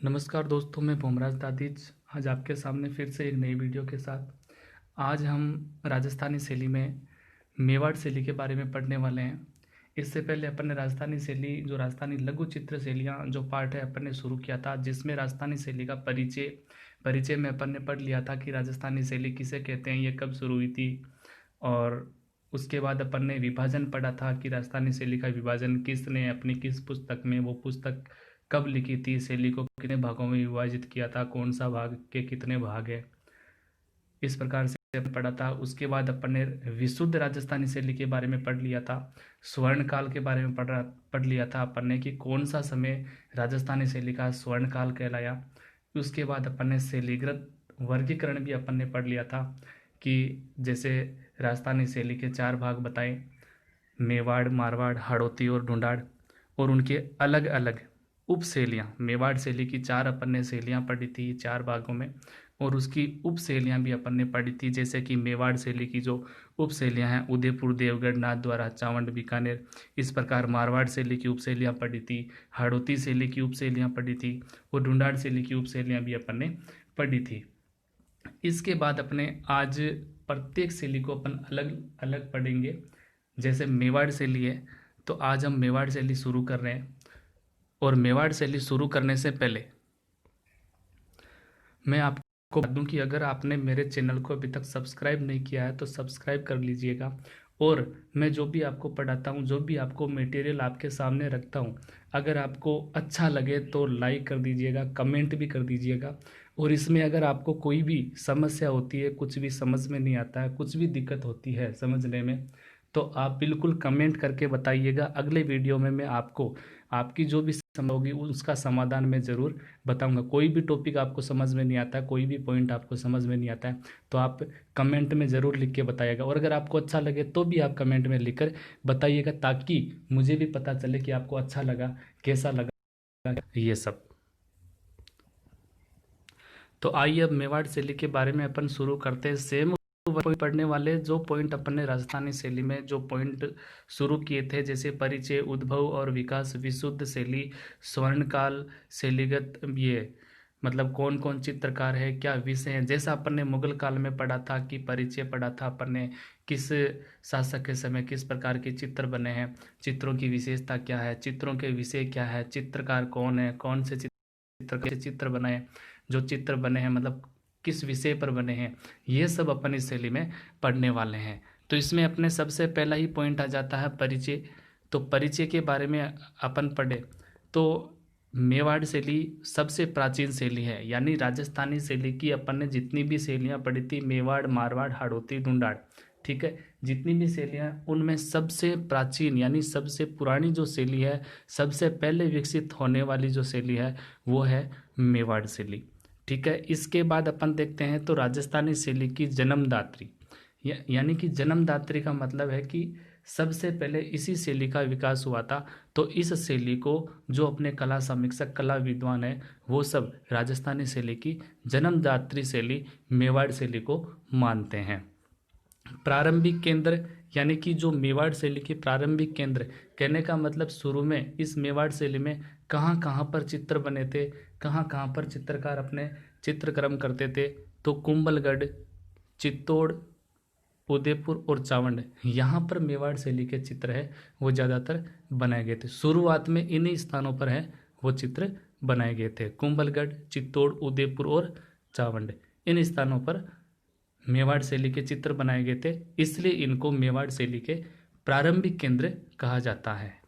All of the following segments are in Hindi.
नमस्कार दोस्तों, मैं भोमराज दादिज आज आपके सामने फिर से एक नई वीडियो के साथ। आज हम राजस्थानी शैली में मेवाड़ शैली के बारे में पढ़ने वाले हैं। इससे पहले अपन ने राजस्थानी शैली जो राजस्थानी लघु चित्र शैलियाँ जो पार्ट है अपन ने शुरू किया था, जिसमें राजस्थानी शैली का परिचय में अपन ने पढ़ लिया था कि राजस्थानी शैली किसे कहते हैं, ये कब शुरू हुई थी। और उसके बाद अपन ने विभाजन पढ़ा था कि राजस्थानी शैली का विभाजन किसने अपनी किस पुस्तक में, वो पुस्तक कब लिखी थी, शैली को कितने भागों में विभाजित किया था, कौन सा भाग के कितने भाग है, इस प्रकार से पढ़ा था। उसके बाद अपन ने विशुद्ध राजस्थानी शैली के बारे में पढ़ लिया था। स्वर्ण काल के बारे में पढ़ लिया था अपन ने कि कौन सा समय राजस्थानी शैली का स्वर्ण काल कहलाया। उसके बाद अपन ने शैलीगत वर्गीकरण भी अपन ने पढ़ लिया था कि जैसे राजस्थानी शैली के 4 भाग बताए, मेवाड़, मारवाड़, हाड़ौती और ढूंढाड़, और उनके अलग अलग उप शैलियाँ। मेवाड़ शैली की 4 अपन ने शैलियाँ पढ़ी थी 4 भागों में, और उसकी उप शैलियाँ भी अपन ने पढ़ी थी। जैसे कि मेवाड़ शैली की जो उप शैलियाँ हैं, उदयपुर, देवगढ़, नाथद्वारा, चावंड, बीकानेर। इस प्रकार मारवाड़ शैली की उप शैलियाँ पढ़ी थी, हाड़ौती शैली की उप शैलियाँ पढ़ी थी, और ढूंढाड़ शैली की उप शैलियाँ भी अपन ने पढ़ी थी। इसके बाद अपने आज प्रत्येक शैली को अपन अलग अलग पढ़ेंगे। जैसे मेवाड़ शैली है, तो आज हम मेवाड़ शैली शुरू कर रहे हैं। और मेवाड़ शैली शुरू करने से पहले मैं आपको बता दूं कि अगर आपने मेरे चैनल को अभी तक सब्सक्राइब नहीं किया है तो सब्सक्राइब कर लीजिएगा। और मैं जो भी आपको पढ़ाता हूँ, जो भी आपको मटेरियल आपके सामने रखता हूँ, अगर आपको अच्छा लगे तो लाइक कर दीजिएगा, कमेंट भी कर दीजिएगा। और इसमें अगर आपको कोई भी समस्या होती है, कुछ भी समझ में नहीं आता है, कुछ भी दिक्कत होती है समझने में, तो आप बिल्कुल कमेंट करके बताइएगा। अगले वीडियो में मैं आपको आपकी जो भी समस्या होगी उसका समाधान मैं ज़रूर बताऊंगा। कोई भी टॉपिक आपको समझ में नहीं आता है, कोई भी पॉइंट आपको समझ में नहीं आता है, तो आप कमेंट में ज़रूर लिख के बताइएगा। और अगर आपको अच्छा लगे तो भी आप कमेंट में लिख कर बताइएगा, ताकि मुझे भी पता चले कि आपको अच्छा लगा, कैसा लगा ये सब। तो आइए अब मेवाड़ शैली के बारे में अपन शुरू करते हैं। सेम पढ़ने वाले जो पॉइंट अपन ने राजस्थानी शैली में जो पॉइंट शुरू किए थे, जैसे परिचय, उद्भव और विकास, विशुद्ध शैली, स्वर्णकाल, शैलीगत, ये मतलब कौन कौन चित्रकार है, क्या विषय है। जैसा अपन ने मुगल काल में पढ़ा था कि परिचय पढ़ा था अपन ने, किस शासक के समय किस प्रकार के चित्र बने हैं, चित्रों की विशेषता क्या है, चित्रों के विषय क्या है, चित्रकार कौन है, कौन से चित्र बनाए, जो चित्र बने हैं मतलब किस विषय पर बने हैं, ये सब अपन इस शैली में पढ़ने वाले हैं। तो इसमें अपने सबसे पहला ही पॉइंट आ जाता है परिचय। तो परिचय के बारे में अपन पढ़े तो मेवाड़ शैली सबसे प्राचीन शैली है, यानी राजस्थानी शैली की अपन ने जितनी भी शैलियाँ पढ़ी थी, मेवाड़, मारवाड़, हाड़ौती, ढूंढाड़, ठीक है, जितनी भी शैलियाँ उनमें सबसे प्राचीन यानी सबसे पुरानी जो शैली है, सबसे पहले विकसित होने वाली जो शैली है, वो है मेवाड़ शैली। ठीक है, इसके बाद अपन देखते हैं तो राजस्थानी शैली की जन्मदात्री, यानी कि जन्मदात्री का मतलब है कि सबसे पहले इसी शैली का विकास हुआ था। तो इस शैली को जो अपने कला समीक्षक, कला विद्वान है, वो सब राजस्थानी शैली की जन्मदात्री शैली मेवाड़ शैली को मानते हैं। प्रारंभिक केंद्र, यानी कि जो मेवाड़ शैली के प्रारंभिक केंद्र, कहने का मतलब शुरू में इस मेवाड़ शैली में कहाँ कहाँ पर चित्र बने थे, कहाँ कहाँ पर चित्रकार अपने चित्रक्रम करते थे, तो कुंभलगढ़, चित्तौड़, उदयपुर और चावंड, यहाँ पर मेवाड़ शैली के चित्र है वो ज़्यादातर बनाए गए थे। शुरुआत में इन्हीं स्थानों पर है वो चित्र बनाए गए थे, कुंभलगढ़, चित्तौड़, उदयपुर और चावंड, इन स्थानों पर मेवाड़ शैली के चित्र बनाए गए थे, इसलिए इनको मेवाड़ शैली के प्रारंभिक केंद्र कहा जाता है।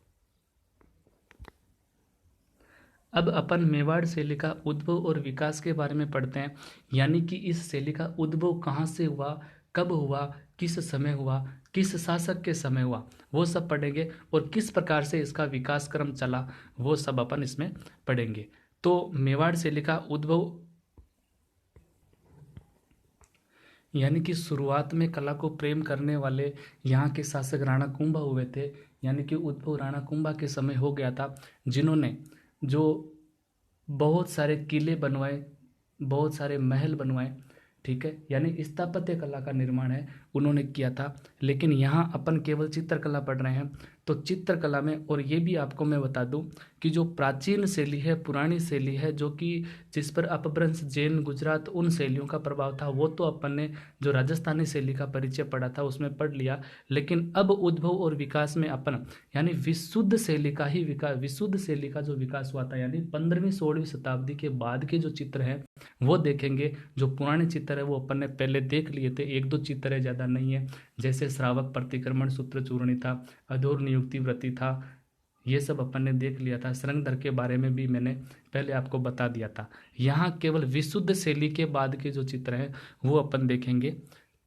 अब अपन मेवाड़ शैली का उद्भव और विकास के बारे में पढ़ते हैं, यानी कि इस शैली का उद्भव कहाँ से हुआ, कब हुआ, किस समय हुआ, किस शासक के समय हुआ, वो सब पढ़ेंगे। और किस प्रकार से इसका विकास क्रम चला, वो सब अपन इसमें पढ़ेंगे। तो मेवाड़ शैली का उद्भव, यानी कि शुरुआत में कला को प्रेम करने वाले यहाँ के शासक राणा कुंभा हुए थे, यानी कि उद्भव राणा कुंभा के समय हो गया था, जिन्होंने जो बहुत सारे किले बनवाए, बहुत सारे महल बनवाए, ठीक है, यानी स्थापत्य कला का निर्माण है उन्होंने किया था। लेकिन यहाँ अपन केवल चित्रकला पढ़ रहे हैं, तो चित्रकला में, और ये भी आपको मैं बता दूं कि जो प्राचीन शैली है, पुरानी शैली है, जो कि जिस पर अपभ्रंश, जैन, गुजरात, उन शैलियों का प्रभाव था, वो तो अपन ने जो राजस्थानी शैली का परिचय पढ़ा था उसमें पढ़ लिया। लेकिन अब उद्भव और विकास में अपन यानी विशुद्ध शैली का ही विकास, विशुद्ध शैली का जो विकास हुआ था, यानी 15वीं 16वीं शताब्दी के बाद के जो चित्र हैं वो देखेंगे। जो पुराने चित्र है वो अपन ने पहले देख लिए थे, एक दो चित्र है, ज़्यादा नहीं है, जैसे श्रावक प्रतिक्रमण सूत्र चूर्णी था, अधूर नियुक्ति व्रति था, ये सब अपन ने देख लिया था। श्रृंगधर के बारे में भी मैंने पहले आपको बता दिया था। यहाँ केवल विशुद्ध शैली के बाद के जो चित्र हैं वो अपन देखेंगे।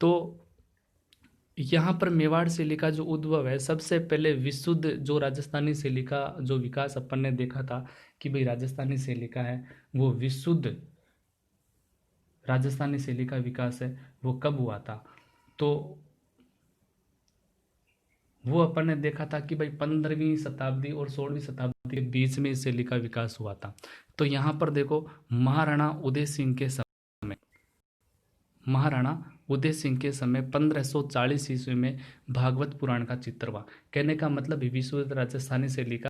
तो यहाँ पर मेवाड़ शैली का जो उद्भव है, सबसे पहले विशुद्ध जो राजस्थानी शैली का जो विकास अपन ने देखा था कि भाई राजस्थानी शैली का है, वो विशुद्ध राजस्थानी शैली का विकास है वो कब हुआ था, तो वो अपन ने देखा था कि भाई 15वीं शताब्दी और 16वीं शताब्दी के बीच में इस शैली का विकास हुआ था। तो यहाँ पर देखो, महाराणा उदय सिंह के समय, महाराणा उदय सिंह के समय 1540 ईस्वी में भागवत पुराण का चित्र हुआ। कहने का मतलब विशुद्ध राजस्थानी शैली का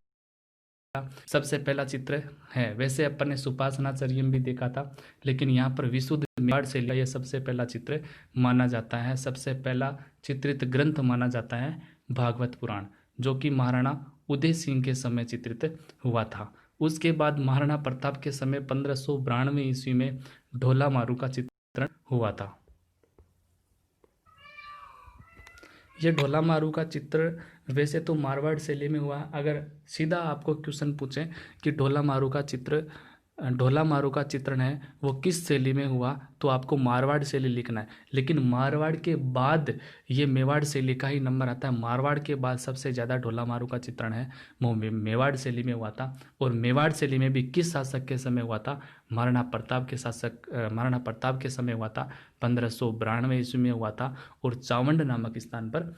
सबसे पहला चित्र है। वैसे अपन ने सुपासनाचर्यम भी देखा था, लेकिन यहाँ पर विशुद्ध मेवाड़ शैली का यह सबसे पहला चित्र माना जाता है। सबसे पहला चित्रित ग्रंथ माना जाता है भागवत पुराण, जो कि महाराणा उदय सिंह के समय चित्रित हुआ था। उसके बाद महाराणा प्रताप के समय 1592 ईस्वी में ढोला मारू का चित्रण हुआ था। ये ढोला मारू का चित्र वैसे तो मारवाड़ शैली में हुआ। अगर सीधा आपको क्वेश्चन पूछें कि ढोला मारू का चित्रण है वो किस शैली में हुआ, तो आपको मारवाड़ शैली लिखना है। लेकिन मारवाड़ के बाद ये मेवाड़ शैली का ही नंबर आता है। मारवाड़ के बाद सबसे ज़्यादा ढोला मारू का चित्रण है वो मेवाड़ शैली में हुआ था। और मेवाड़ शैली में भी किस शासक के समय हुआ था, महाराणा प्रताप के समय हुआ था, 1592 ईस्वी में हुआ था। और चावंड नामक स्थान पर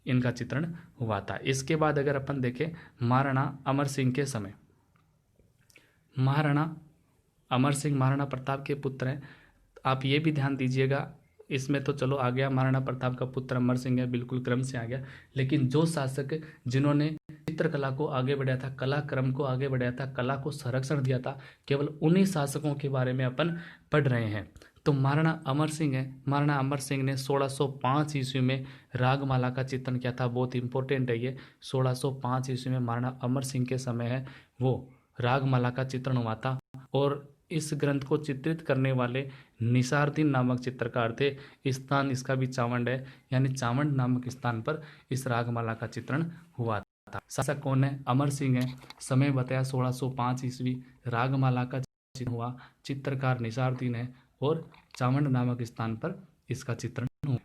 इनका चित्रण हुआ था। इसके बाद अगर अपन देखें महाराणा अमर सिंह के समय, महाराणा अमर सिंह महाराणा प्रताप के पुत्र हैं। आप ये भी ध्यान दीजिएगा, इसमें तो चलो आ गया महाराणा प्रताप का पुत्र अमर सिंह है, बिल्कुल क्रम से आ गया। लेकिन जो शासक जिन्होंने चित्रकला को आगे बढ़ाया था, कला क्रम को आगे बढ़ाया था, कला को संरक्षण दिया था, केवल उन्हीं शासकों के बारे में अपन पढ़ रहे हैं। तो महाराणा अमर सिंह है। महाराणा अमर सिंह ने 1605 ईस्वी में रागमाला का चित्रण किया था। बहुत इंपॉर्टेंट है ये। 1605 ईस्वी में महाराणा अमर सिंह के समय है वो रागमाला का चित्रण हुआ था। और इस ग्रंथ को चित्रित करने वाले निसारदीन नामक चित्रकार थे। स्थान इसका भी चावंड है, यानी चावंड नामक स्थान पर इस रागमाला का चित्रण हुआ था। शासक कौन है? अमर सिंह है। समय बताया 1605 ईस्वी। रागमाला का चित्रण हुआ, चित्रकार निसारदीन है और चावंड नामक स्थान पर इसका चित्रण हुआ।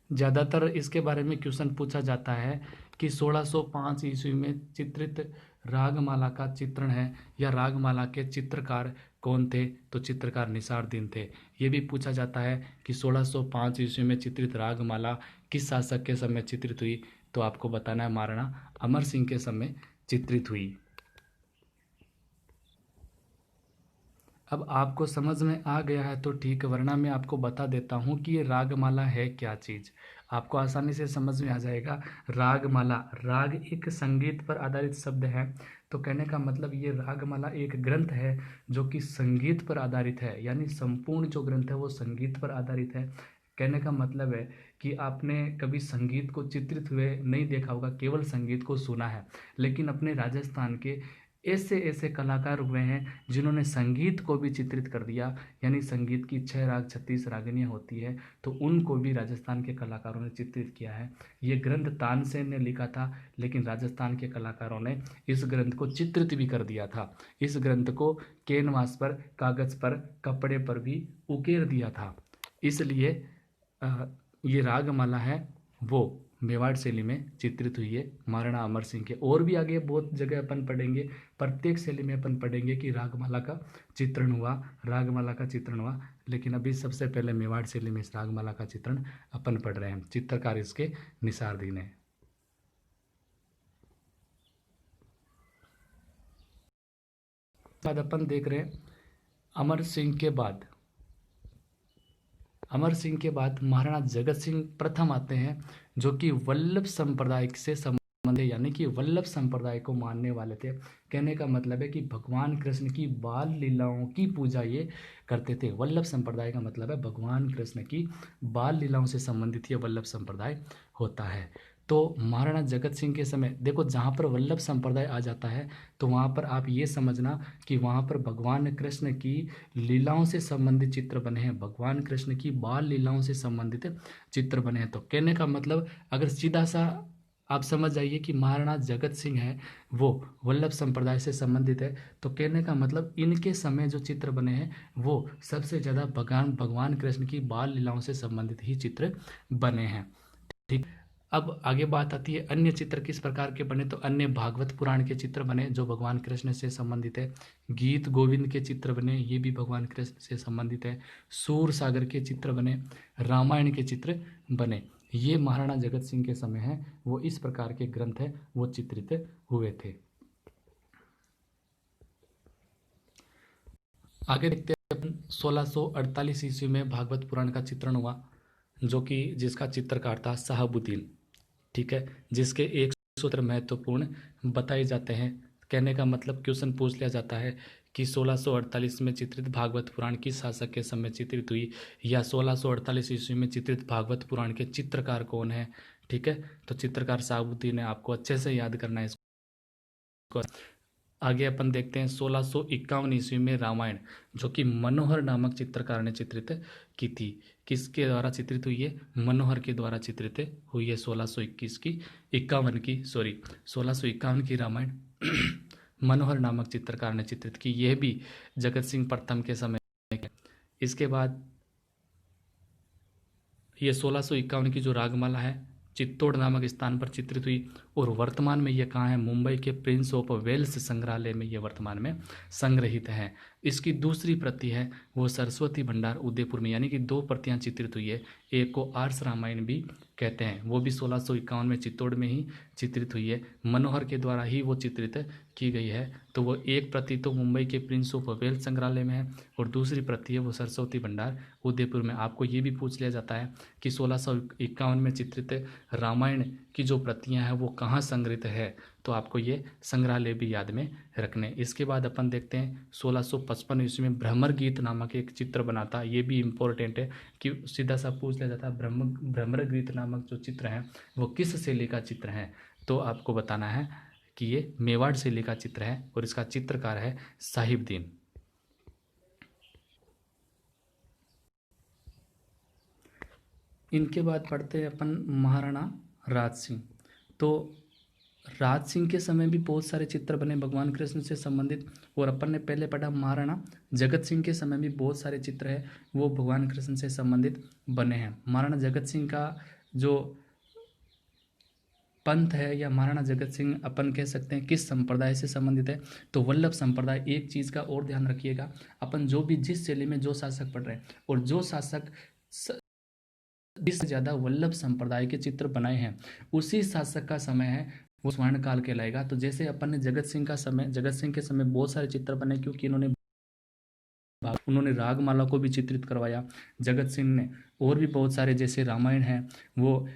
ज़्यादातर इसके बारे में क्वेश्चन पूछा जाता है कि 1605 ईस्वी में चित्रित रागमाला का चित्रण है या रागमाला के चित्रकार कौन थे, तो चित्रकार निसारदीन थे। ये भी पूछा जाता है कि 1605 ईस्वी में चित्रित रागमाला किस शासक के समय चित्रित हुई, तो आपको बताना है महाराणा अमर सिंह के समय चित्रित हुई। अब आपको समझ में आ गया है तो ठीक, वरना मैं आपको बता देता हूँ कि ये रागमाला है क्या चीज़। आपको आसानी से समझ में आ जाएगा। रागमाला, राग एक संगीत पर आधारित शब्द है। तो कहने का मतलब ये रागमाला एक ग्रंथ है जो कि संगीत पर आधारित है, यानी संपूर्ण जो ग्रंथ है वो संगीत पर आधारित है। कहने का मतलब है कि आपने कभी संगीत को चित्रित हुए नहीं देखा होगा, केवल संगीत को सुना है। लेकिन अपने राजस्थान के ऐसे ऐसे कलाकार हुए हैं जिन्होंने संगीत को भी चित्रित कर दिया। यानी संगीत की 6 राग 36 रागनियाँ होती है, तो उनको भी राजस्थान के कलाकारों ने चित्रित किया है। ये ग्रंथ तानसेन ने लिखा था, लेकिन राजस्थान के कलाकारों ने इस ग्रंथ को चित्रित भी कर दिया था। इस ग्रंथ को कैनवास पर, कागज पर, कपड़े पर भी उकेर दिया था। इसलिए ये रागमाला है वो मेवाड़ शैली में चित्रित हुई है महाराणा अमर सिंह के। और भी आगे बहुत जगह अपन पढ़ेंगे, प्रत्येक शैली में अपन पढ़ेंगे कि रागमाला का चित्रण हुआ, रागमाला का चित्रण हुआ। लेकिन अभी सबसे पहले मेवाड़ शैली में इस रागमाला का चित्रण अपन पढ़ रहे हैं। चित्रकार इसके निसारदीन है। बाद अपन देख रहे हैं अमर सिंह के बाद अमर सिंह के बाद महाराणा जगत सिंह प्रथम आते हैं, जो कि वल्लभ संप्रदाय से संबंध, यानी कि वल्लभ संप्रदाय को मानने वाले थे। कहने का मतलब है कि भगवान कृष्ण की बाल लीलाओं की पूजा ये करते थे। वल्लभ संप्रदाय का मतलब है भगवान कृष्ण की बाल लीलाओं से संबंधित ये वल्लभ संप्रदाय होता है। तो महाराणा जगत सिंह के समय देखो, जहाँ पर वल्लभ संप्रदाय आ जाता है तो वहाँ पर आप ये समझना कि वहाँ पर भगवान कृष्ण की लीलाओं से संबंधित चित्र बने हैं, भगवान कृष्ण की बाल लीलाओं से संबंधित चित्र बने हैं। तो कहने का मतलब अगर सीधा सा आप समझ जाइए कि महाराणा जगत सिंह है वो वल्लभ संप्रदाय से संबंधित है, तो कहने का मतलब इनके समय जो चित्र बने हैं वो सबसे ज़्यादा भगवान भगवान कृष्ण की बाल लीलाओं से संबंधित ही चित्र बने हैं। ठीक। अब आगे बात आती है अन्य चित्र किस प्रकार के बने, तो अन्य भागवत पुराण के चित्र बने जो भगवान कृष्ण से संबंधित है। गीत गोविंद के चित्र बने, ये भी भगवान कृष्ण से संबंधित है। सूर सागर के चित्र बने, रामायण के चित्र बने। ये महाराणा जगत सिंह के समय है वो इस प्रकार के ग्रंथ है वो चित्रित हुए थे। आगे देखते हैं अपन 1648 ईस्वी में भागवत पुराण का चित्रण हुआ, जो कि जिसका चित्रकार था शहाबुद्दीन। ठीक है, जिसके एक सूत्र महत्वपूर्ण बताए जाते हैं। कहने का मतलब क्वेश्चन पूछ लिया जाता है कि 1648 में चित्रित भागवत पुराण किस शासक के समय चित्रित हुई, या 1648 ईस्वी में चित्रित भागवत पुराण के चित्रकार कौन है। ठीक है, तो चित्रकार शहाबुद्दीन है, आपको अच्छे से याद करना है इसको। आगे अपन देखते हैं 1651 ईस्वी में रामायण, जो कि मनोहर नामक चित्रकार ने चित्रित की थी। किसके द्वारा चित्रित हुई है, मनोहर के द्वारा चित्रित हुई है 1621 की 51 की 1651 की रामायण मनोहर नामक चित्रकार ने चित्रित की। यह भी जगत सिंह प्रथम के समय। इसके बाद ये 1651 की जो रागमाला है चित्तौड़ नामक स्थान पर चित्रित हुई, और वर्तमान में ये कहाँ है, मुंबई के प्रिंस ऑफ वेल्स संग्रहालय में ये वर्तमान में संग्रहित है। इसकी दूसरी प्रति है वो सरस्वती भंडार उदयपुर में, यानी कि दो प्रतियां चित्रित हुई है। एक को आर्ष रामायण भी कहते हैं, वो भी 1651 में चित्तौड़ में ही चित्रित हुई है, मनोहर के द्वारा ही वो चित्रित की गई है। तो वो एक प्रति तो मुंबई के प्रिंस ऑफ वेल्स संग्रहालय में है, और दूसरी प्रति है वो सरस्वती भंडार उदयपुर में। आपको ये भी पूछ लिया जाता है कि 1651 में चित्रित रामायण की जो प्रतियां हैं वो कहाँ संग्रहित है, तो आपको ये संग्रहालय भी याद में रखने। इसके बाद अपन देखते हैं 1655 ईस्वी में भ्रमर गीत नामक एक चित्र बना था। ये भी इम्पोर्टेंट है कि सीधा सा पूछ लिया जाता है भ्रमर गीत नामक जो चित्र है वो किस शैली का चित्र है, तो आपको बताना है कि ये मेवाड़ शैली का चित्र है, और इसका चित्रकार है साहिबदीन। इनके बाद पढ़ते हैं अपन महाराणा राज सिंह। तो राज सिंह के समय भी बहुत सारे चित्र बने भगवान कृष्ण से संबंधित, और अपन ने पहले पढ़ा महाराणा जगत सिंह के समय भी बहुत सारे चित्र है वो भगवान कृष्ण से संबंधित बने हैं। महाराणा जगत सिंह का जो पंथ है, या महाराणा जगत सिंह अपन कह सकते हैं किस संप्रदाय से संबंधित है, तो वल्लभ संप्रदाय। एक चीज़ का और ध्यान रखिएगा, अपन जो भी जिस शैली में जो शासक पढ़ रहे हैं और जो शासक इससे ज़्यादा वल्लभ संप्रदाय के चित्र बनाए हैं उसी शासक का समय है वो स्वर्ण काल कहलाएगा। तो जैसे अपन ने जगत सिंह के समय बहुत सारे चित्र बने, क्योंकि उन्होंने रागमाला को भी चित्रित करवाया जगत सिंह ने, और भी बहुत सारे जैसे रामायण है वो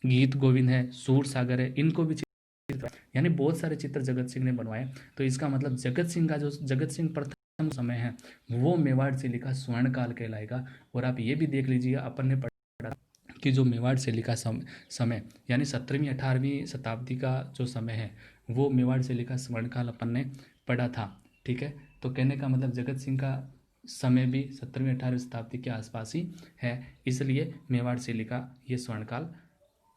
गीत गोविंद है, सूर सागर है, इनको भी चित्रित, यानी बहुत सारे चित्र जगत सिंह ने बनवाए। तो इसका मतलब जगत सिंह का जो जगत सिंह प्रथम समय है वो मेवाड़ शैली का स्वर्ण काल कहलाएगा। और आप ये भी देख लीजिए, अपन ने पढ़ा कि जो मेवाड़ शैली का समय यानी 17वीं 18वीं शताब्दी का जो समय है वो मेवाड़ शैली का स्वर्ण काल अपन ने पढ़ा था। ठीक है, तो कहने का मतलब जगत सिंह का समय भी 17वीं 18वीं शताब्दी के आसपास ही है, इसलिए मेवाड़ शैली का ये स्वर्णकाल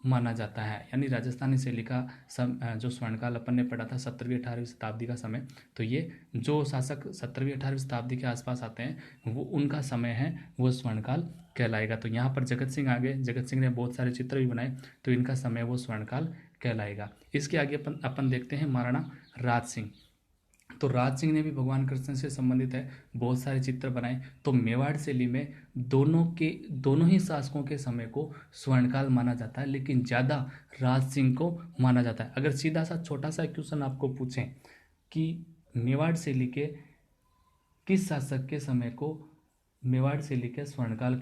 माना जाता है। यानी राजस्थानी शैली का जो स्वर्णकाल अपन ने पढ़ा था 17वीं 18वीं शताब्दी का समय, तो ये जो शासक 17वीं 18वीं शताब्दी के आसपास आते हैं वो उनका समय है वो स्वर्णकाल कहलाएगा। तो यहाँ पर जगत सिंह आगे, जगत सिंह ने बहुत सारे चित्र भी बनाए, तो इनका समय वो स्वर्णकाल कहलाएगा। इसके आगे अपन देखते हैं महाराणा राज सिंह। तो राज सिंह ने भी भगवान कृष्ण से संबंधित है बहुत सारे चित्र बनाए। तो मेवाड़ शैली में दोनों ही शासकों के समय को स्वर्णकाल माना जाता है, लेकिन ज़्यादा राज सिंह को माना जाता है। अगर सीधा सा छोटा सा क्वेश्चन आपको पूछें कि मेवाड़ शैली के किस शासक के समय को मेवाड़ शैली का स्वर्णकाल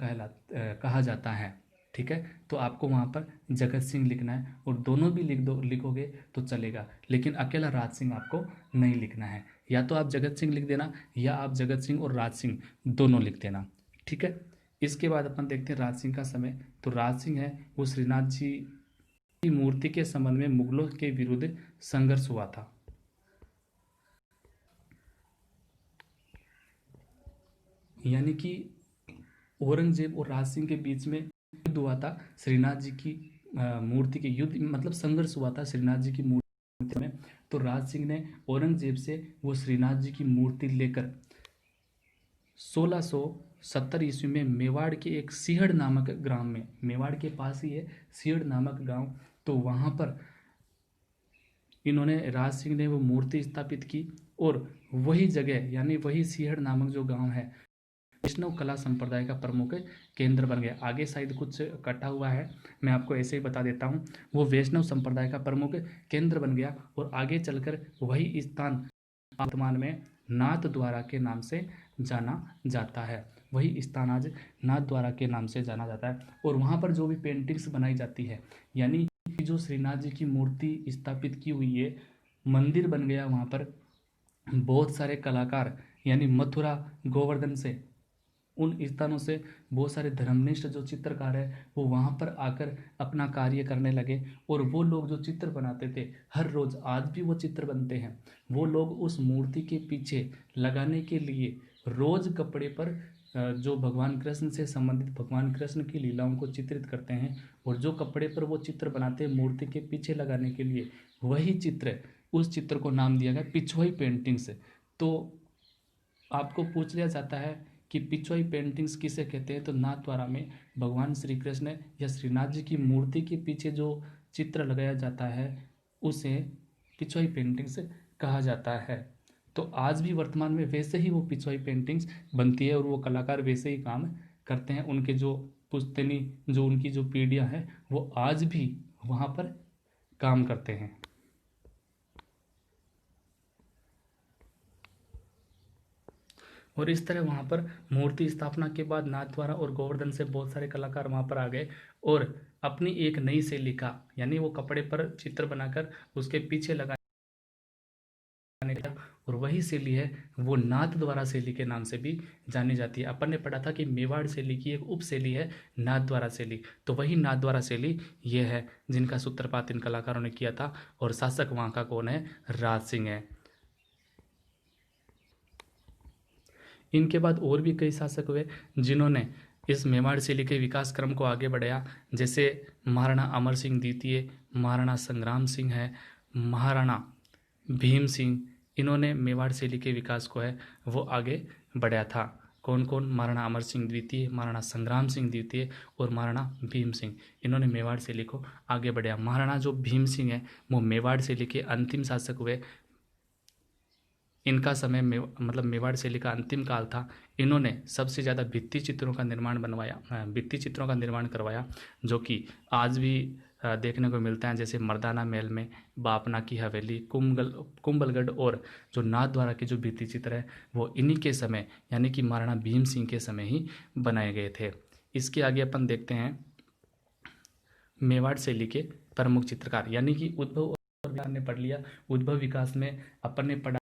कहा जाता है। ठीक है, तो आपको वहाँ पर जगत सिंह लिखना है, और दोनों भी लिखोगे तो चलेगा, लेकिन अकेला राज सिंह आपको नहीं लिखना है। या तो आप जगत सिंह लिख देना, या आप जगत सिंह और राज सिंह दोनों लिख देना। ठीक है, इसके बाद अपन देखते हैं राज सिंह का समय। तो राज सिंह है वो श्रीनाथ जी की मूर्ति के संबंध में मुगलों के विरुद्ध संघर्ष हुआ था। यानी कि औरंगजेब और राज सिंह के बीच में युद्ध हुआ था श्रीनाथ जी की मूर्ति के युद्ध, मतलब संघर्ष हुआ था श्रीनाथ जी की मूर्ति में। तो राज सिंह ने औरंगजेब से वो श्रीनाथ जी की मूर्ति लेकर 1670 ईस्वी में मेवाड़ के एक सिहड़ नामक ग्राम में, मेवाड़ के पास ही है सिहड़ नामक गांव, तो वहां पर इन्होंने, राज सिंह ने वो मूर्ति स्थापित की। और वही जगह यानी वही सिहड़ नामक जो गांव है वैष्णव कला संप्रदाय का प्रमुख केंद्र बन गया। आगे शायद कुछ कटा हुआ है, मैं आपको ऐसे ही बता देता हूँ। वो वैष्णव संप्रदाय का प्रमुख केंद्र बन गया, और आगे चलकर वही स्थान वर्तमान में नाथ द्वारा के नाम से जाना जाता है। वही स्थान आज नाथ द्वारा के नाम से जाना जाता है। और वहाँ पर जो भी पेंटिंग्स बनाई जाती है, यानी कि जो श्रीनाथ जी की मूर्ति स्थापित की हुई है, मंदिर बन गया वहाँ पर। बहुत सारे कलाकार यानी मथुरा गोवर्धन से, उन स्थानों से बहुत सारे धर्मनिष्ठ जो चित्रकार है वो वहाँ पर आकर अपना कार्य करने लगे। और वो लोग जो चित्र बनाते थे, हर रोज आज भी वो चित्र बनते हैं, वो लोग उस मूर्ति के पीछे लगाने के लिए रोज कपड़े पर जो भगवान कृष्ण से संबंधित भगवान कृष्ण की लीलाओं को चित्रित करते हैं, और जो कपड़े पर वो चित्र बनाते हैं मूर्ति के पीछे लगाने के लिए, वही चित्र, उस चित्र को नाम दिया गया पिछोई पेंटिंग्स। तो आपको पूछ लिया जाता है कि पिछोई पेंटिंग्स किसे कहते हैं, तो नाथद्वारा में भगवान श्री कृष्ण या श्रीनाथ जी की मूर्ति के पीछे जो चित्र लगाया जाता है उसे पिछोई पेंटिंग्स कहा जाता है। तो आज भी वर्तमान में वैसे ही वो पिछोई पेंटिंग्स बनती है, और वो कलाकार वैसे ही काम करते हैं। उनके जो पुश्तनी, जो उनकी जो पीढ़ियां हैं, वो आज भी वहाँ पर काम करते हैं। और इस तरह वहाँ पर मूर्ति स्थापना के बाद नाथद्वारा और गोवर्धन से बहुत सारे कलाकार वहाँ पर आ गए, और अपनी एक नई शैली का, यानी वो कपड़े पर चित्र बनाकर उसके पीछे लगाने का, और वही शैली है वो नाथद्वारा शैली के नाम से भी जानी जाती है। अपन ने पढ़ा था कि मेवाड़ शैली की एक उप शैली है नाथद्वारा शैली, तो वही नाथद्वारा शैली ये है जिनका सूत्रपात इन कलाकारों ने किया था। और शासक वहाँ का कौन है? राज सिंह है। इनके बाद और भी कई शासक हुए जिन्होंने इस मेवाड़ शैली के विकास क्रम को आगे बढ़ाया, जैसे महाराणा अमर सिंह द्वितीय, महाराणा संग्राम सिंह है, महाराणा भीम सिंह, इन्होंने मेवाड़ शैली के विकास को है वो आगे बढ़ाया था। कौन कौन? महाराणा अमर सिंह द्वितीय, महाराणा संग्राम सिंह द्वितीय और महाराणा भीम सिंह, इन्होंने मेवाड़ शैली को आगे बढ़ाया। महाराणा जो भीम सिंह है वो मेवाड़ शैली के अंतिम शासक हुए। इनका समय मतलब मेवाड़ शैली का अंतिम काल था। इन्होंने सबसे ज़्यादा भित्ति चित्रों का निर्माण भित्ति चित्रों का निर्माण करवाया, जो कि आज भी देखने को मिलता है, जैसे मर्दाना महल में, बापना की हवेली, कुंभलगढ़, और जो नाथद्वारा के जो भित्ति चित्र है वो इन्हीं के समय यानी कि महाराणा भीम सिंह के समय ही बनाए गए थे। इसके आगे अपन देखते हैं मेवाड़ शैली के प्रमुख चित्रकार, यानी कि उद्भव और विकास ने पढ़ लिया। उद्भव विकास में अपन ने पढ़ा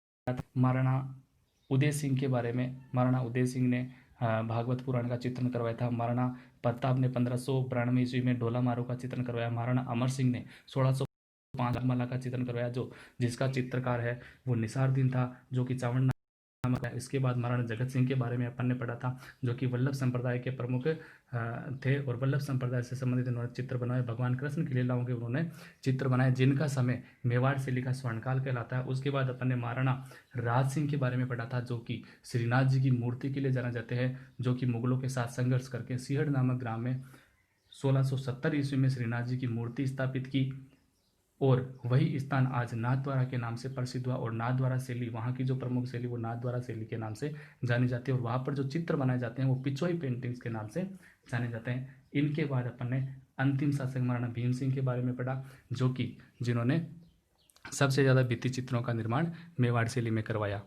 महाराणा उदय सिंह के बारे में। महाराणा उदय सिंह ने भागवत पुराण का चित्रण करवाया था। महाराणा प्रताप ने 1592 ईस्वी में ढोला मारू का चित्रण करवाया। महाराणा अमर सिंह ने 1605 माला का चित्रण करवाया, जिसका चित्रकार है वो निसारुद्दीन था, जो कि चावड़ नामक है। इसके बाद महाराणा जगत सिंह के बारे में अपन ने पढ़ा था, जो कि वल्लभ संप्रदाय के प्रमुख थे, और वल्लभ संप्रदाय से संबंधित उन्होंने चित्र बनाए। भगवान कृष्ण की लीलाओं के उन्होंने चित्र बनाए, जिनका समय मेवाड़ शैली का स्वर्णकाल कहलाता है। उसके बाद अपन ने महाराणा राज सिंह के बारे में पढ़ा था, जो कि श्रीनाथ जी की मूर्ति के लिए जाना जाते हैं, जो कि मुगलों के साथ संघर्ष करके सिहड़ नामक ग्राम में 1670 ईस्वी में श्रीनाथ जी की मूर्ति स्थापित की। और वही स्थान आज नाथद्वारा के नाम से प्रसिद्ध हुआ, और नाथद्वारा शैली, वहाँ की जो प्रमुख शैली वो नाथद्वारा शैली के नाम से जानी जाती है। और वहाँ पर जो चित्र बनाए जाते हैं वो पिछोई पेंटिंग्स के नाम से जाने जाते हैं। इनके बाद अपन ने अंतिम शासक महाराणा भीम सिंह के बारे में पढ़ा, जो कि जिन्होंने सबसे ज़्यादा भित्ति चित्रों का निर्माण मेवाड़ शैली में करवाया।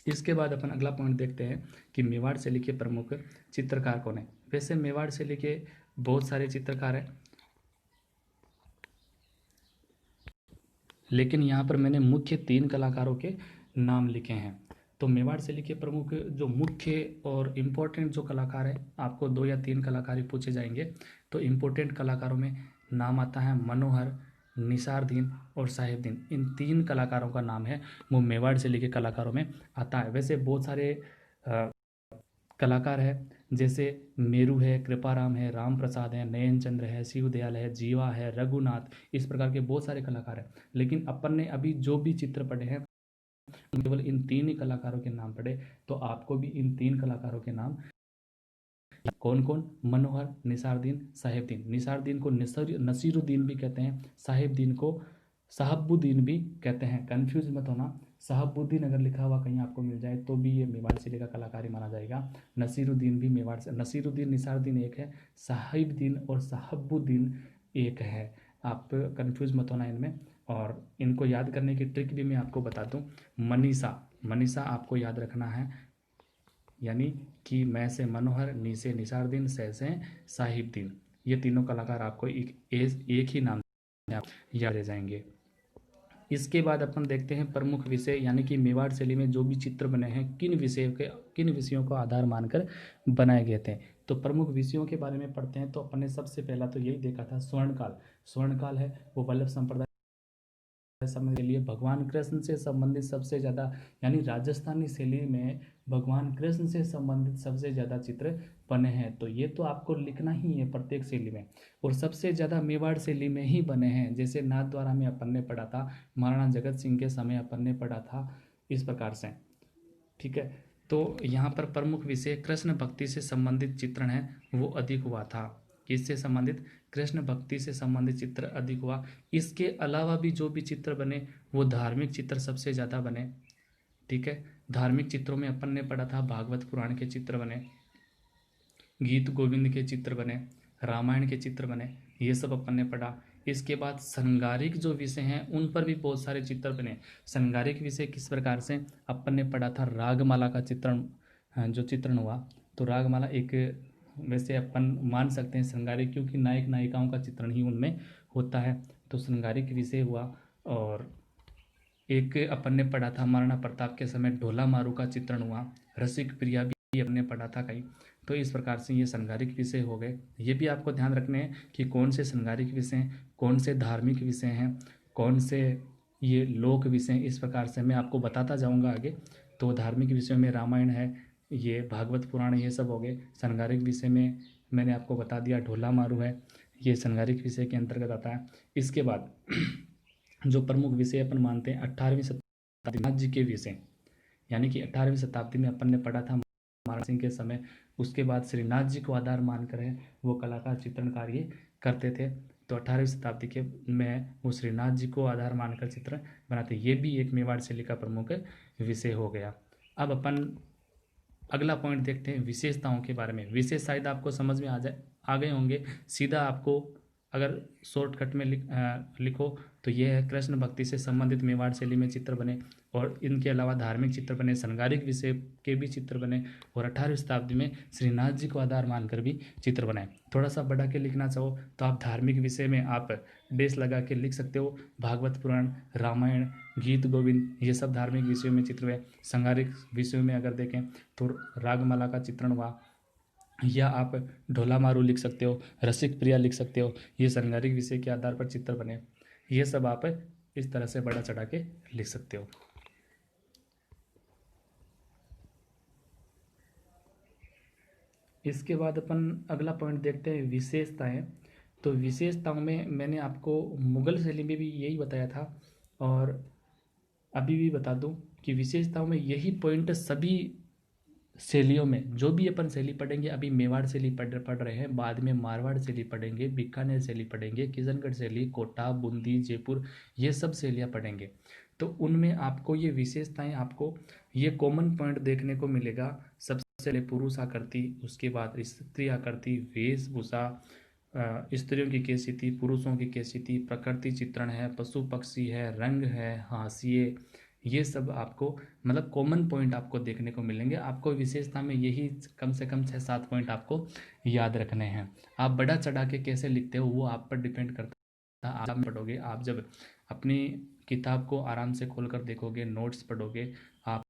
इसके बाद अपन अगला पॉइंट देखते हैं कि मेवाड़ शैली के प्रमुख चित्रकार कौन है। वैसे मेवाड़ शैली के बहुत सारे चित्रकार हैं, लेकिन यहाँ पर मैंने मुख्य 3 कलाकारों के नाम लिखे हैं। तो मेवाड़ शैली के प्रमुख जो मुख्य और इम्पोर्टेंट जो कलाकार हैं, आपको 2 या 3 कलाकार ही पूछे जाएंगे। तो इम्पोर्टेंट कलाकारों में नाम आता है मनोहर, निसारदीन और साहिबदीन। इन 3 कलाकारों का नाम है वो मेवाड़ शैली के कलाकारों में आता है। वैसे बहुत सारे कलाकार हैं, जैसे मेरू है, कृपाराम है, राम प्रसाद है, नयन चंद्र है, शिवदयाल है, जीवा है, रघुनाथ, इस प्रकार के बहुत सारे कलाकार हैं। लेकिन अपन ने अभी जो भी चित्र पढ़े हैं केवल इन 3 ही कलाकारों के नाम पढ़े। तो आपको भी इन 3 कलाकारों के नाम कौन कौन, मनोहर, निसारदीन, साहिबदीन। निसारदीन को नसीरुद्दीन भी कहते हैं, साहिबदीन को साहबुद्दीन भी कहते हैं। कंफ्यूज मत होना, साहबुद्दीन अगर लिखा हुआ कहीं आपको मिल जाए तो भी ये मेवाड़ शैली का कलाकार ही माना जाएगा। नसीरुद्दीन भी मेवाड़ से, नसीरुद्दीन निसारदीन एक है, साहिबदीन और साहबुद्दीन एक है। आप कंफ्यूज मत होना इनमें। और इनको याद करने की ट्रिक भी मैं आपको बता दूं। मनीषा, मनीषा आपको याद रखना है, यानी कि मैं से मनोहर, नी से निसारदीन, से साहिबदीन। ये तीनों कलाकार आपको एक ही नाम याद रह जाएंगे। इसके बाद अपन देखते हैं प्रमुख विषय, यानी कि मेवाड़ शैली में जो भी चित्र बने हैं किन विषयों को आधार मानकर बनाए गए थे। तो प्रमुख विषयों के बारे में पढ़ते हैं। तो अपन ने सबसे पहला तो यही देखा था, स्वर्णकाल। स्वर्णकाल है वो वल्लभ संप्रदाय समय के लिए भगवान कृष्ण से संबंधित सबसे ज़्यादा, यानी राजस्थानी शैली में भगवान कृष्ण से संबंधित सबसे ज़्यादा चित्र बने हैं। तो ये तो आपको लिखना ही है प्रत्येक शैली में, और सबसे ज़्यादा मेवाड़ शैली में ही बने हैं। जैसे नाथद्वारा में अपन ने पढ़ा था, महाराणा जगत सिंह के समय अपन ने पढ़ा था, इस प्रकार से। ठीक है, तो यहाँ पर प्रमुख विषय कृष्ण भक्ति से संबंधित चित्रण है वो अधिक हुआ था। किससे संबंधित, कृष्ण भक्ति से संबंधित चित्र अधिक हुआ। इसके अलावा भी जो भी चित्र बने वो धार्मिक चित्र सबसे ज़्यादा बने। ठीक है, धार्मिक चित्रों में अपन ने पढ़ा था भागवत पुराण के चित्र बने, गीत गोविंद के चित्र बने, रामायण के चित्र बने, ये सब अपन ने पढ़ा। इसके बाद श्रृंगारिक जो विषय हैं उन पर भी बहुत सारे चित्र बने। श्रृंगारिक विषय किस प्रकार से, अपन ने पढ़ा था रागमाला का चित्रण, जो चित्रण हुआ। तो रागमाला एक, वैसे अपन मान सकते हैं श्रृंगारिक, क्योंकि नायक नायिकाओं का चित्रण ही उनमें होता है। तो श्रृंगारिक विषय हुआ। और एक अपन ने पढ़ा था महाराणा प्रताप के समय ढोला मारू का चित्रण हुआ। रसिक प्रिया भी अपने पढ़ा था कहीं। तो इस प्रकार से ये श्रृंगारिक विषय हो गए। ये भी आपको ध्यान रखने हैं कि कौन से श्रृंगारिक विषय हैं, कौन से धार्मिक विषय हैं, कौन से ये लोक विषय, इस प्रकार से मैं आपको बताता जाऊंगा आगे। तो धार्मिक विषयों में रामायण है, ये भागवत पुराण, ये सब हो गए। श्रृंगारिक विषय में मैंने आपको बता दिया ढोला मारू है, ये श्रृंगारिक विषय के अंतर्गत आता है। इसके बाद जो प्रमुख विषय अपन मानते हैं 18वीं शताब्दी नाथ जी के विषय, यानी कि 18वीं शताब्दी में अपन ने पढ़ा था महाराणा सिंह के समय। उसके बाद श्रीनाथ जी को आधार मानकर है वो कलाकार चित्रण कार्य करते थे। तो 18वीं शताब्दी के में वो श्रीनाथ जी को आधार मानकर चित्र बनाते, ये भी एक मेवाड़ शैली का प्रमुख विषय हो गया। अब अपन अगला पॉइंट देखते हैं विशेषताओं के बारे में। विशेष शायद आपको समझ में आ गए होंगे। सीधा आपको अगर शॉर्टकट में लिखो तो ये है, कृष्ण भक्ति से संबंधित मेवाड़ शैली में चित्र बने, और इनके अलावा धार्मिक चित्र बने, श्रृंगारिक विषय के भी चित्र बने, और 18वीं शताब्दी में श्रीनाथ जी को आधार मानकर भी चित्र बनाए। थोड़ा सा बढ़ा के लिखना चाहो तो आप धार्मिक विषय में आप डेस लगा के लिख सकते हो, भागवत पुराण, रामायण, गीत गोविंद, ये सब धार्मिक विषयों में चित्र हुए। श्रृंगारिक विषयों में अगर देखें तो रागमाला का चित्रण हुआ, या आप ढोला मारू लिख सकते हो, रसिक प्रिया लिख सकते हो, ये श्रृंगारिक विषय के आधार पर चित्र बने। ये सब आप इस तरह से बढ़ा चढ़ा के लिख सकते हो। इसके बाद अपन अगला पॉइंट देखते हैं विशेषताएं। तो विशेषताओं में मैंने आपको मुगल शैली में भी यही बताया था, और अभी भी बता दूं कि विशेषताओं में यही पॉइंट सभी शैलियों में, जो भी अपन शैली पढ़ेंगे, अभी मेवाड़ शैली पढ़ रहे हैं, बाद में मारवाड़ शैली पढ़ेंगे, बीकानेर शैली पढ़ेंगे, किशनगढ़ शैली, कोटा, बूंदी, जयपुर, ये सब शैलियाँ पढ़ेंगे। तो उनमें आपको ये विशेषताएं, आपको ये कॉमन पॉइंट देखने को मिलेगा। सबसे पहले पुरुष आकृति, उसके बाद स्त्री आकृति, वेशभूषा, स्त्रियों की कैसी थी, पुरुषों की कैसी थी, प्रकृति चित्रण है, पशु पक्षी है, रंग है, हाशिए, ये सब आपको मतलब कॉमन पॉइंट आपको देखने को मिलेंगे। आपको विशेषता में यही कम से कम 6-7 पॉइंट आपको याद रखने हैं। आप बढ़ा चढ़ा के कैसे लिखते हो वो आप पर डिपेंड करता है। आप पढ़ोगे, आप जब अपनी किताब को आराम से खोल कर देखोगे, नोट्स पढ़ोगे, आप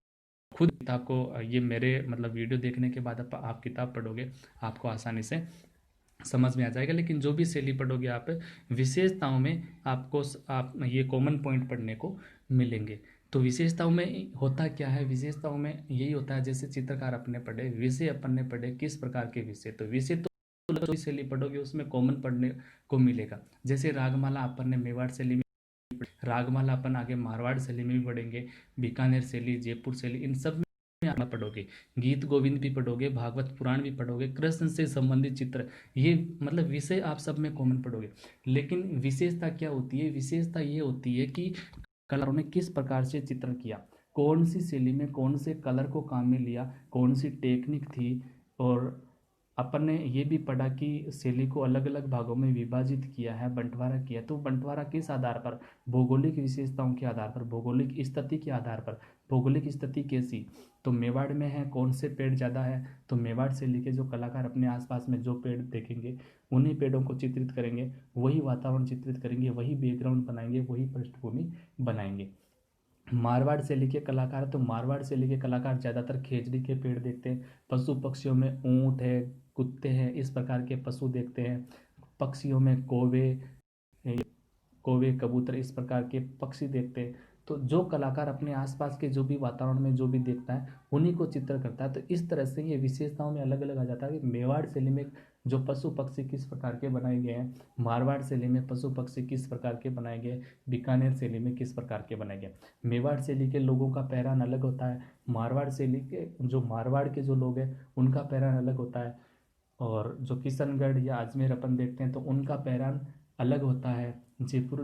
खुद किताब को ये मेरे मतलब वीडियो देखने के बाद आप किताब पढ़ोगे, आपको आसानी से समझ में आ जाएगा। लेकिन जो भी शैली पढ़ोगे आप, विशेषताओं में आपको आप ये कॉमन पॉइंट पढ़ने को मिलेंगे। तो विशेषताओं में होता क्या है, विशेषताओं में यही होता है जैसे चित्रकार अपने पढ़े, विषय अपन ने पढ़े, किस प्रकार के विषय, तो विषय तो जो भी शैली पढ़ोगे उसमें कॉमन पढ़ने को मिलेगा। जैसे रागमाला अपन ने मेवाड़ शैली में, रागमाला अपन आगे मारवाड़ शैली में भी पढ़ेंगे, बीकानेर शैली, जयपुर शैली, इन सब में आप पढ़ोगे। गीत गोविंद भी पढ़ोगे, भागवत पुराण भी पढ़ोगे, कृष्ण से संबंधित चित्र, ये मतलब विषय आप सब में कॉमन पढ़ोगे। लेकिन विशेषता क्या होती है, विशेषता ये होती है कि कलरों ने किस प्रकार से चित्रण किया, कौन सी शैली में कौन से कलर को काम में लिया, कौन सी टेक्निक थी। और अपन ने ये भी पढ़ा कि शैली को अलग अलग भागों में विभाजित किया है, बंटवारा किया। तो बंटवारा किस आधार पर, भौगोलिक विशेषताओं के आधार पर, भौगोलिक स्थिति के आधार पर। भौगोलिक स्थिति कैसी, तो मेवाड़ में है कौन से पेड़ ज़्यादा है, तो मेवाड़ शैली के जो कलाकार अपने आसपास में जो पेड़ देखेंगे उन्हीं पेड़ों को चित्रित करेंगे, वही वातावरण चित्रित करेंगे, वही बैकग्राउंड बनाएंगे, वही पृष्ठभूमि बनाएंगे। मारवाड़ शैली के कलाकार, तो मारवाड़ शैली के कलाकार ज़्यादातर खेजड़ी के पेड़ देखते हैं, पशु पक्षियों में ऊँट है, कुत्ते हैं, इस प्रकार के पशु देखते हैं। पक्षियों में कौवे, कौवे, कबूतर, इस प्रकार के पक्षी देखते हैं। तो जो कलाकार अपने आसपास के जो भी वातावरण में जो भी देखता है उन्हीं को चित्र करता है। तो इस तरह से ये विशेषताओं में अलग अलग आ जाता है कि मेवाड़ शैली में जो पशु पक्षी किस प्रकार के बनाए गए हैं, मारवाड़ शैली में पशु पक्षी किस प्रकार के बनाए गए, बीकानेर शैली में किस प्रकार के बनाए गए। मेवाड़ शैली के लोगों का पहरान अलग होता है, मारवाड़ शैली के जो मारवाड़ के जो लोग हैं उनका पहरान अलग होता है। और जो किशनगढ़ या अजमेर अपन देखते हैं तो उनका पहरान अलग होता है। जयपुर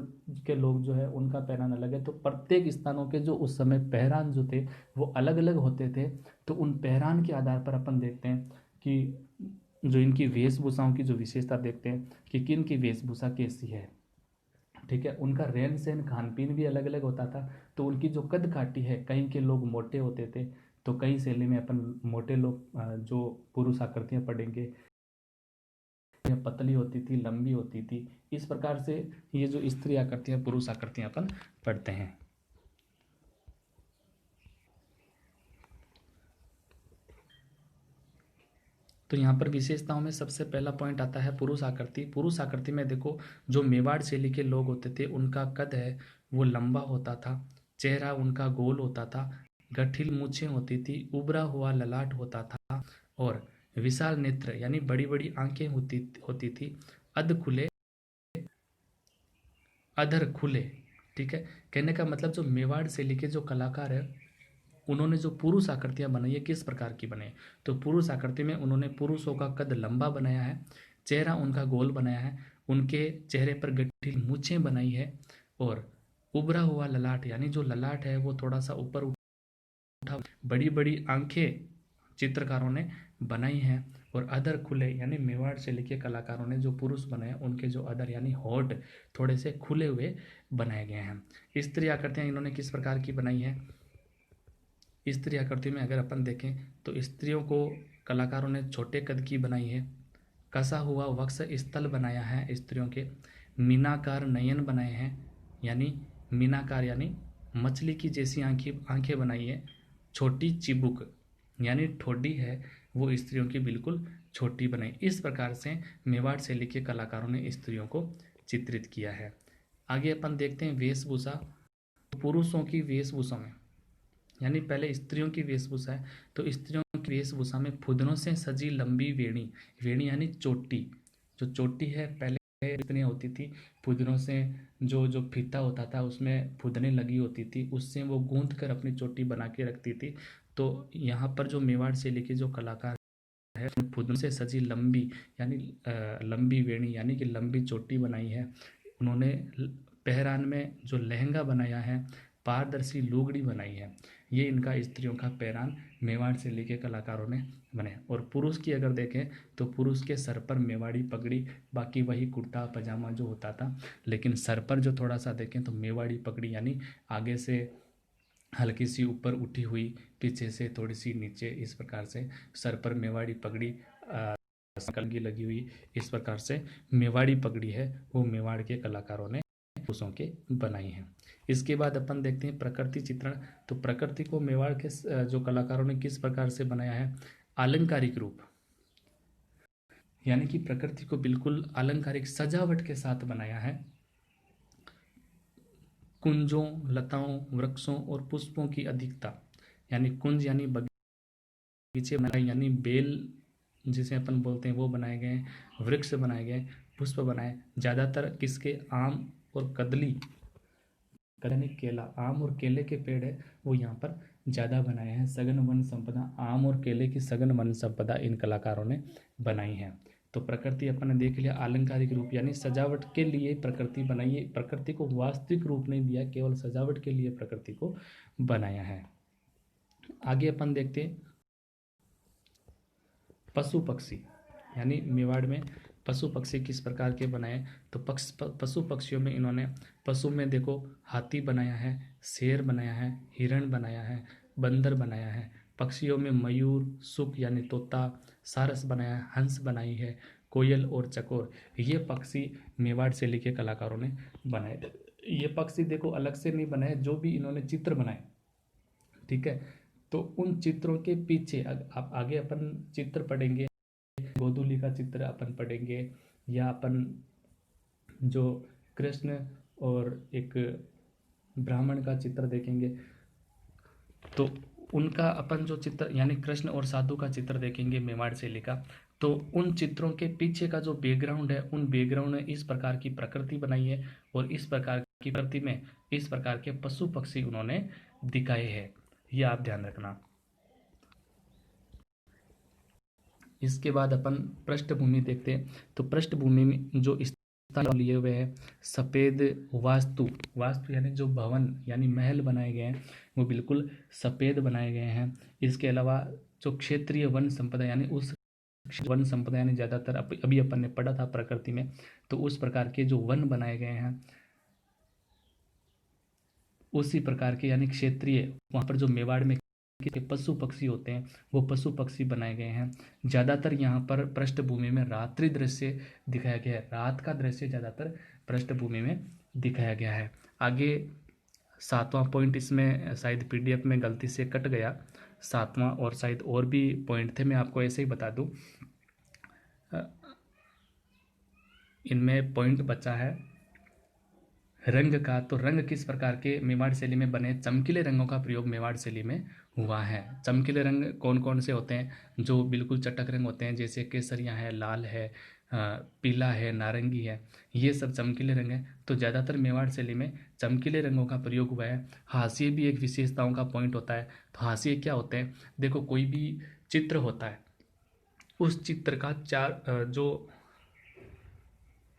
के लोग जो है उनका पहरान अलग है। तो प्रत्येक स्थानों के जो उस समय पहरान जो थे वो अलग अलग होते थे। तो उन पहरान के आधार पर अपन देखते हैं कि जो इनकी वेशभूषाओं की जो विशेषता देखते हैं कि किन की वेशभूषा कैसी है, ठीक है। उनका रहन सहन खान पीन भी अलग अलग होता था। तो उनकी जो कद काठी है, कहीं के लोग मोटे होते थे, तो कई शैली में अपन मोटे लोग जो पुरुष आकृतियां पढ़ेंगे, पतली होती थी, लंबी होती थी। इस प्रकार से ये जो स्त्री आकृतियां, पुरुष आकृतियां अपन पढ़ते हैं। तो यहाँ पर विशेषताओं में सबसे पहला पॉइंट आता है पुरुष आकृति। पुरुष आकृति में देखो, जो मेवाड़ शैली के लोग होते थे उनका कद है वो लंबा होता था, चेहरा उनका गोल होता था, गठिल मूछें होती थी, उभरा हुआ ललाट होता था और विशाल नेत्र यानी बड़ी बड़ी आंखें होती होती थी, अधर खुले। ठीक है, कहने का मतलब जो मेवाड़ शैली के जो कलाकार है उन्होंने जो पुरुष आकृतियां बनाई है किस प्रकार की बनाई, तो पुरुष आकृति में उन्होंने पुरुषों का कद लंबा बनाया है, चेहरा उनका गोल बनाया है, उनके चेहरे पर गठिल मूछें बनाई है और उभरा हुआ ललाट यानी जो ललाट है वो थोड़ा सा ऊपर उठा, बड़ी बड़ी आंखें चित्रकारों ने बनाई हैं और अधर खुले यानी मेवाड़ शैली के कलाकारों ने जो पुरुष बनाए उनके जो अधर यानी होठ थोड़े से खुले हुए बनाए गए हैं। स्त्री आकृतियां इन्होंने किस प्रकार की बनाई है, स्त्री आकृति में अगर अपन देखें तो स्त्रियों को कलाकारों ने छोटे कद की बनाई है, कसा हुआ वक्ष स्थल बनाया है स्त्रियों के, मीनाकार नयन बनाए हैं यानी मीनाकार यानी मछली की जैसी आंखें बनाई है, छोटी चिबुक यानी ठोडी है वो स्त्रियों की बिल्कुल छोटी बनाई। इस प्रकार से मेवाड़ शैली के कलाकारों ने स्त्रियों को चित्रित किया है। आगे अपन देखते हैं वेशभूषा। पुरुषों की वेशभूषा में यानी पहले स्त्रियों की वेशभूषा है, तो स्त्रियों की वेशभूषा में फुदनों से सजी लंबी वेणी, वेणी यानी चोटी, जो चोटी है पहले इतनी होती थी, फुदनों से जो जो फीता होता था उसमें फुदने लगी होती थी, उससे वो गूंथ कर अपनी चोटी बना के रखती थी। तो यहाँ पर जो मेवाड़ शैली के जो कलाकार है फुदनों से सजी लंबी यानी लंबी वेणी यानी कि लंबी चोटी बनाई है। उन्होंने पहरान में जो लहंगा बनाया है, पारदर्शी लुगड़ी बनाई है। ये इनका स्त्रियों का पहरान मेवाड़ शैली के कलाकारों ने बनाया। और पुरुष की अगर देखें तो पुरुष के सर पर मेवाड़ी पगड़ी, बाकी वही कुर्ता पजामा जो होता था, लेकिन सर पर जो थोड़ा सा देखें तो मेवाड़ी पगड़ी यानी आगे से हल्की सी ऊपर उठी हुई, पीछे से थोड़ी सी नीचे, इस प्रकार से सर पर मेवाड़ी पगड़ी कलगी लगी हुई, इस प्रकार से मेवाड़ी पगड़ी है वो मेवाड़ के कलाकारों ने पुरुषों के बनाई है। इसके बाद अपन देखते हैं प्रकृति चित्रण। तो प्रकृति को मेवाड़ के जो कलाकारों ने किस प्रकार से बनाया है, आलंकारिक रूप, यानी कि प्रकृति को बिल्कुल आलंकारिक सजावट के साथ बनाया है। कुंजों, लताओं, वृक्षों और पुष्पों की अधिकता, यानी कुंज यानी बगीचे बनाए, यानी बेल जिसे अपन बोलते हैं वो बनाए गए, वृक्ष बनाए गए, पुष्प बनाए, ज़्यादातर किसके, आम और कदली, यानी केला, आम और केले के पेड़ है वो यहाँ पर ज़्यादा बनाए हैं। सघन वन संपदा, आम और केले की सघन वन संपदा इन कलाकारों ने बनाई है। तो प्रकृति अपन ने देख लिया, आलंकारिक रूप यानी सजावट के लिए प्रकृति बनाई है, प्रकृति को वास्तविक रूप नहीं दिया, केवल सजावट के लिए प्रकृति को बनाया है। आगे अपन देखते हैं पशु पक्षी, यानी मेवाड़ में पशु पक्षी किस प्रकार के बनाए। तो पशु पक्षियों में इन्होंने, पशु में देखो हाथी बनाया है, शेर बनाया है, हिरण बनाया है, बंदर बनाया है। पक्षियों में मयूर, सुक यानी तोता, सारस बनाया है, हंस बनाई है, कोयल और चकोर, ये पक्षी मेवाड़ शैली के कलाकारों ने बनाए। ये पक्षी देखो अलग से नहीं बनाए, जो भी इन्होंने चित्र बनाए, ठीक है, तो उन चित्रों के पीछे आप आगे अपन चित्र पढ़ेंगे, गोधूली का चित्र अपन पढ़ेंगे, या अपन जो कृष्ण और एक ब्राह्मण का चित्र देखेंगे, तो उनका अपन जो चित्र यानी कृष्ण और साधु का चित्र देखेंगे मेवाड़ शैली का, तो उन चित्रों के पीछे का जो बैकग्राउंड है, उन बैकग्राउंड में इस प्रकार की प्रकृति बनाई है, और इस प्रकार की प्रकृति में इस प्रकार के पशु पक्षी उन्होंने दिखाए हैं, ये आप ध्यान रखना। इसके बाद अपन पृष्ठभूमि देखते हैं। तो पृष्ठभूमि में जो स्थान लिए हुए हैं, सफ़ेद वास्तु, वास्तु यानी जो भवन यानी महल बनाए गए हैं वो बिल्कुल सफ़ेद बनाए गए हैं। इसके अलावा जो क्षेत्रीय वन संपदा, यानी उस वन संपदा यानी ज़्यादातर अभी अपन ने पढ़ा था प्रकृति में, तो उस प्रकार के जो वन बनाए गए हैं उसी प्रकार के, यानी क्षेत्रीय, वहाँ पर जो मेवाड़ में के पशु पक्षी होते हैं वो पशु पक्षी बनाए गए हैं। ज़्यादातर यहाँ पर पृष्ठभूमि में रात्रि दृश्य दिखाया गया है, रात का दृश्य ज़्यादातर पृष्ठभूमि में दिखाया गया है। आगे 7वां पॉइंट, इसमें शायद PDF में गलती से कट गया, 7वां, और शायद और भी पॉइंट थे, मैं आपको ऐसे ही बता दूँ, इनमें पॉइंट बचा है रंग का। तो रंग किस प्रकार के मेवाड़ शैली में बने, चमकीले रंगों का प्रयोग मेवाड़ शैली में हुआ है। चमकीले रंग कौन कौन से होते हैं, जो बिल्कुल चटक रंग होते हैं, जैसे केसरिया है, लाल है, पीला है, नारंगी है, ये सब चमकीले रंग हैं। तो ज़्यादातर मेवाड़ शैली में चमकीले रंगों का प्रयोग हुआ है। हाशिए भी एक विशेषताओं का पॉइंट होता है। तो हाशिए क्या होते हैं, देखो कोई भी चित्र होता है, उस चित्र का जो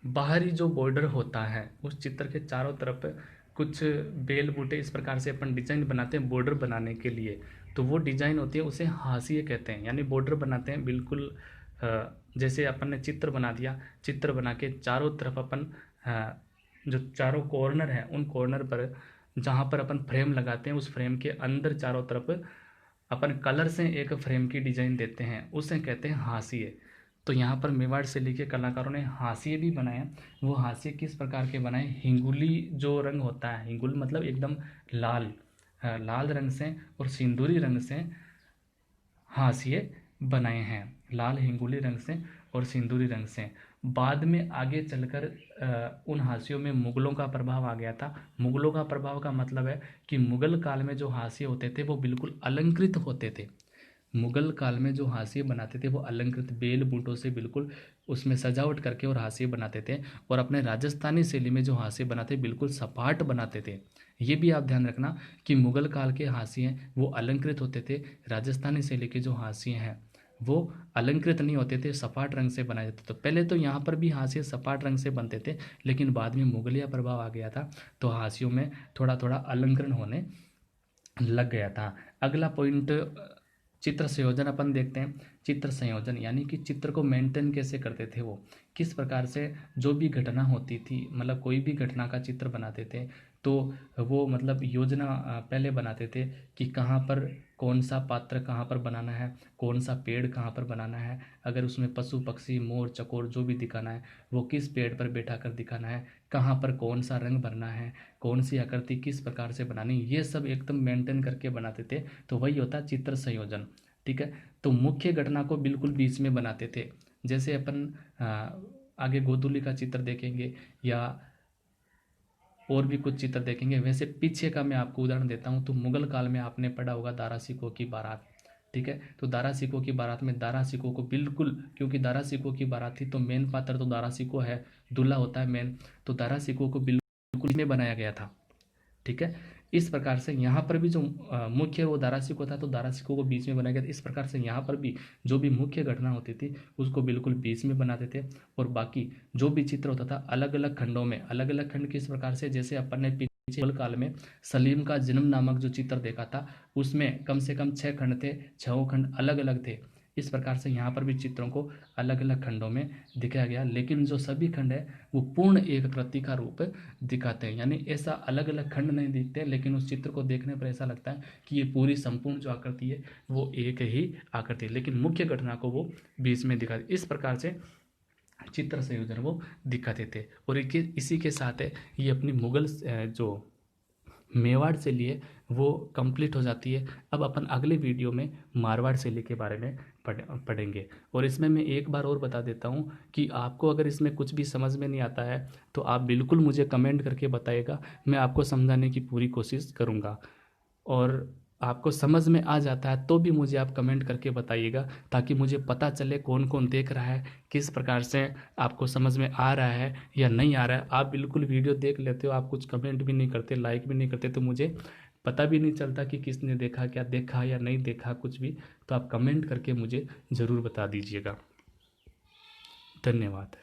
बाहरी जो बॉर्डर होता है, उस चित्र के चारों तरफ कुछ बेल बूटे इस प्रकार से अपन डिजाइन बनाते हैं बॉर्डर बनाने के लिए, तो वो डिजाइन होती है, उसे हाशिए कहते हैं। यानी बॉर्डर बनाते हैं बिल्कुल, जैसे अपन ने चित्र बना दिया, चित्र बना के चारों तरफ अपन जो चारों कॉर्नर हैं उन कॉर्नर पर जहाँ पर अपन फ्रेम लगाते हैं, उस फ्रेम के अंदर चारों तरफ अपन कलर से एक फ्रेम की डिजाइन देते हैं, उसे कहते हैं हाशिए। तो यहाँ पर मेवाड़ शैली के कलाकारों ने हाशिए भी बनाए। वो हाशिए किस प्रकार के बनाए, हिंगुली जो रंग होता है, हिंगुल मतलब एकदम लाल, लाल रंग से और सिंदूरी रंग से हाशिए बनाए हैं, लाल हिंगुली रंग से और सिंदूरी रंग से। बाद में आगे चलकर उन हाशियों में मुगलों का प्रभाव आ गया था। मुगलों का प्रभाव का मतलब है कि मुगल काल में जो हाशिए होते थे वो बिल्कुल अलंकृत होते थे। मुगल काल में जो हाशिए बनाते थे वो अलंकृत बेल बूटों से बिल्कुल उसमें सजावट करके और हाशिए बनाते थे, और अपने राजस्थानी शैली में जो हाशिए बनाते बिल्कुल सपाट बनाते थे। ये भी आप ध्यान रखना कि मुगल काल के हाशिए वो अलंकृत होते थे, राजस्थानी शैली के जो हाशिए हैं वो अलंकृत नहीं होते थे, सपाट रंग से बनाए जाते। तो पहले तो यहाँ पर भी हाशिए सपाट रंग से बनते थे, लेकिन बाद में मुगलिया प्रभाव आ गया था तो हाशियों में थोड़ा थोड़ा अलंकरण होने लग गया था। अगला पॉइंट चित्र संयोजन अपन देखते हैं। चित्र संयोजन यानी कि चित्र को मेंटेन कैसे करते थे, वो किस प्रकार से जो भी घटना होती थी, मतलब कोई भी घटना का चित्र बनाते थे तो वो मतलब योजना पहले बनाते थे कि कहाँ पर कौन सा पात्र कहाँ पर बनाना है, कौन सा पेड़ कहाँ पर बनाना है, अगर उसमें पशु पक्षी मोर चकोर जो भी दिखाना है वो किस पेड़ पर बैठा कर दिखाना है, कहाँ पर कौन सा रंग भरना है, कौन सी आकृति किस प्रकार से बनानी, ये सब एकदम मेंटेन करके बनाते थे। तो वही होता है चित्र संयोजन। ठीक है। तो मुख्य घटना को बिल्कुल बीच में बनाते थे। जैसे अपन आगे गोधूली का चित्र देखेंगे या और भी कुछ चित्र देखेंगे। वैसे पीछे का मैं आपको उदाहरण देता हूँ। तो मुगल काल में आपने पढ़ा होगा दारा सिकों की बारात। ठीक है। तो दारा सिकों की बारात में दारा सिकों को बिल्कुल, क्योंकि दारा सिकों की बारात थी तो मेन पात्र तो दारा सिको है, दूल्हा होता है मेन, तो दारा सिकों को बिल्कुल में बनाया गया था। ठीक है। इस प्रकार से यहाँ पर भी जो मुख्य वो दारा सिको था तो दारा सिको को बीच में बनाया गया था। इस प्रकार से यहाँ पर भी जो भी मुख्य घटना होती थी उसको बिल्कुल बीच में बनाते थे, और बाकी जो भी चित्र होता था अलग अलग खंडों में, अलग अलग खंड किस प्रकार से, जैसे अपन ने पीछे मुगल काल में सलीम का जन्म नामक जो चित्र देखा था उसमें कम से कम 6 खंड थे, 6 खंड अलग अलग थे। इस प्रकार से यहाँ पर भी चित्रों को अलग अलग खंडों में दिखाया गया, लेकिन जो सभी खंड है वो पूर्ण एक कृति का रूप दिखाते हैं। यानी ऐसा अलग अलग खंड नहीं दिखते, लेकिन उस चित्र को देखने पर ऐसा लगता है कि ये पूरी संपूर्ण जो आकृति है वो एक ही आकृति है, लेकिन मुख्य घटना को वो बीच में दिखाते। इस प्रकार से चित्र संयोजन वो दिखाते थे। और इसी के साथ है ये अपनी मुगल जो मेवाड़ शैली है वो कंप्लीट हो जाती है। अब अपन अगले वीडियो में मारवाड़ शैली के बारे में पढ़ेंगे। और इसमें मैं एक बार और बता देता हूँ कि आपको अगर इसमें कुछ भी समझ में नहीं आता है तो आप बिल्कुल मुझे कमेंट करके बताइएगा, मैं आपको समझाने की पूरी कोशिश करूँगा। और आपको समझ में आ जाता है तो भी मुझे आप कमेंट करके बताइएगा, ताकि मुझे पता चले कौन कौन देख रहा है, किस प्रकार से आपको समझ में आ रहा है या नहीं आ रहा है। आप बिल्कुल वीडियो देख लेते हो, आप कुछ कमेंट भी नहीं करते, लाइक भी नहीं करते, तो मुझे पता भी नहीं चलता कि किसने देखा, क्या देखा या नहीं देखा कुछ भी। तो आप कमेंट करके मुझे ज़रूर बता दीजिएगा। धन्यवाद।